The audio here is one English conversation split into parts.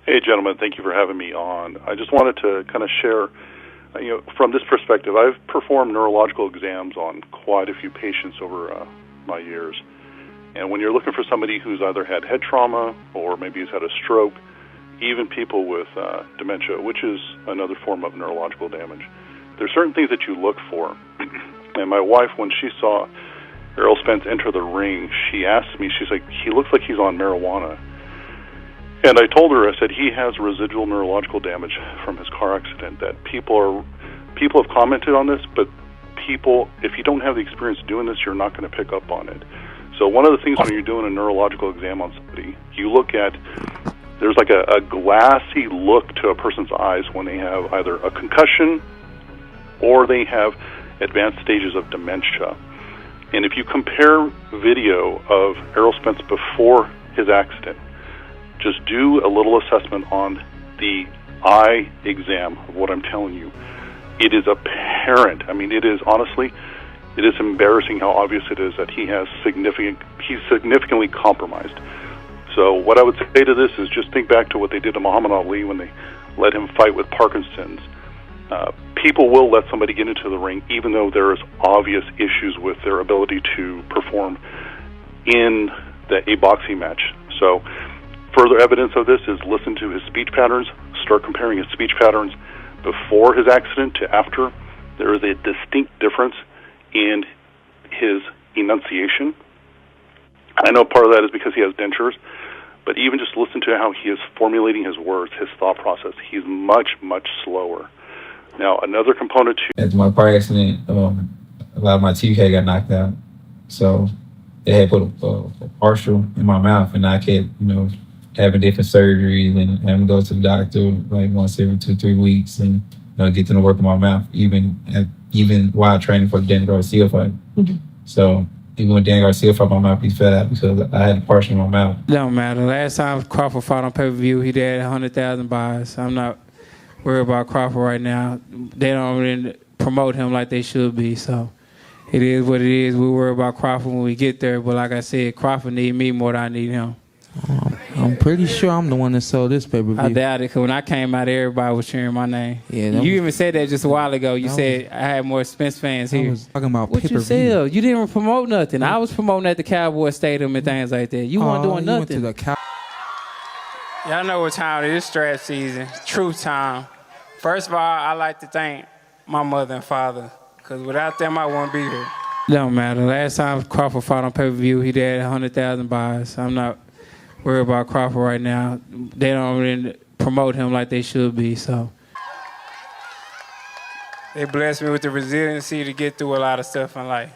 Hey, gentlemen, thank you for having me on. I just wanted to kind of share, from this perspective, I've performed neurological exams on quite a few patients over my years. And when you're looking for somebody who's either had head trauma or maybe has had a stroke, even people with dementia, which is another form of neurological damage, there's certain things that you look for. And my wife, when she saw Errol Spence enter the ring, she asked me, she's like, he looks like he's on marijuana. And I told her, I said, he has residual neurological damage from his car accident. That people have commented on this, but people, if you don't have the experience doing this, you're not going to pick up on it. So one of the things when you're doing a neurological exam on somebody, you look at, there's like a glassy look to a person's eyes when they have either a concussion or they have advanced stages of dementia. And if you compare video of Errol Spence before his accident, just do a little assessment on the eye exam of what I'm telling you. It is apparent. I mean, it is embarrassing how obvious it is that he's significantly compromised. So what I would say to this is just think back to what they did to Muhammad Ali when they let him fight with Parkinson's. People will let somebody get into the ring even though there is obvious issues with their ability to perform in a boxing match. So further evidence of this is listen to his speech patterns, start comparing his speech patterns before his accident to after. There is a distinct difference in his enunciation. I know part of that is because he has dentures, but even just listen to how he is formulating his words, his thought process. He's much, much slower. Now, another component to... After my car accident, a lot of my teeth had got knocked out. So they had put a partial in my mouth, and I kept, having different surgeries and having to go to the doctor like once every 2-3 weeks and get to work in my mouth, even while training for the Danny Garcia fight. Mm-hmm. So even when Danny Garcia fought, my mouthpiece fell out because I had a partial in my mouth. Don't matter. Last time Crawford fought on pay-per-view, he did 100,000 buys. I'm not worried about Crawford right now. They don't really promote him like they should be, so it is what it is. We worry about Crawford when we get there, but like I said, Crawford need me more than I need him. I'm pretty sure I'm the one that sold this pay-per-view. I doubt it, because when I came out, everybody was cheering my name. Yeah, you even said that just a while ago. You said I had more Spence fans here. I was talking about what pay-per-view. You said? You didn't promote nothing. I was promoting at the Cowboy Stadium and things like that. You weren't doing nothing. Went to the Y'all know what time it is. It's draft season. Truth time. First of all, I like to thank my mother and father, because without them, I wouldn't be here. Don't matter. Last time Crawford fought on pay-per-view, he did 100,000 buys. I'm not worried about Crawford right now. They don't really promote him like they should be, so. They blessed me with the resiliency to get through a lot of stuff in life.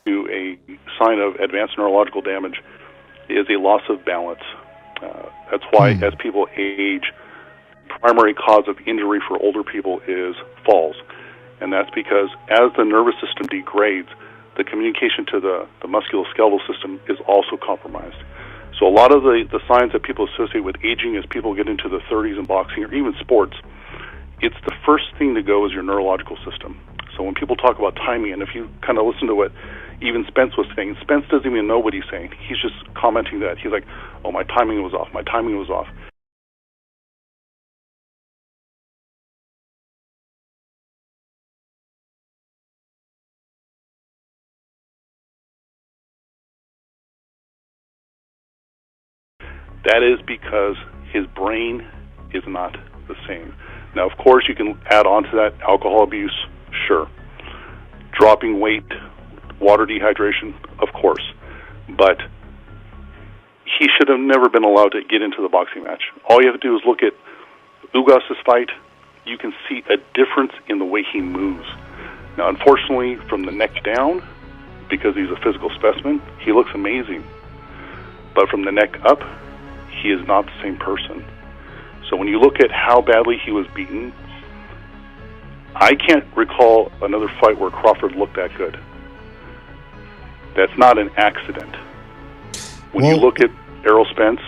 A sign of advanced neurological damage is a loss of balance. That's why as people age, primary cause of injury for older people is falls. And that's because as the nervous system degrades, the communication to the musculoskeletal system is also compromised. So a lot of the signs that people associate with aging as people get into the 30s in boxing or even sports, it's the first thing to go is your neurological system. So when people talk about timing, and if you kind of listen to what even Spence was saying, Spence doesn't even know what he's saying. He's just commenting that. He's like, oh, my timing was off. My timing was off. That is because his brain is not the same. Now, of course, you can add on to that alcohol abuse, sure. Dropping weight, water dehydration, of course. But he should have never been allowed to get into the boxing match. All you have to do is look at Ugas's fight. You can see a difference in the way he moves. Now, unfortunately, from the neck down, because he's a physical specimen, he looks amazing. But from the neck up, he is not the same person. So when you look at how badly he was beaten, I can't recall another fight where Crawford looked that good. That's not an accident. When you look at Errol Spence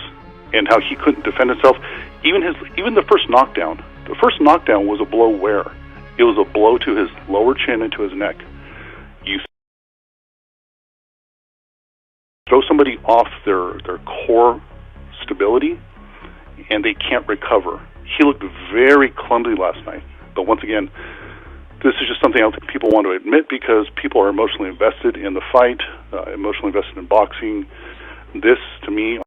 and how he couldn't defend himself, even the first knockdown was a blow where? It was a blow to his lower chin and to his neck. You throw somebody off their core stability, and they can't recover. He looked very clumsy last night. But once again, this is just something I don't think people want to admit because people are emotionally invested in the fight, emotionally invested in boxing. This, to me,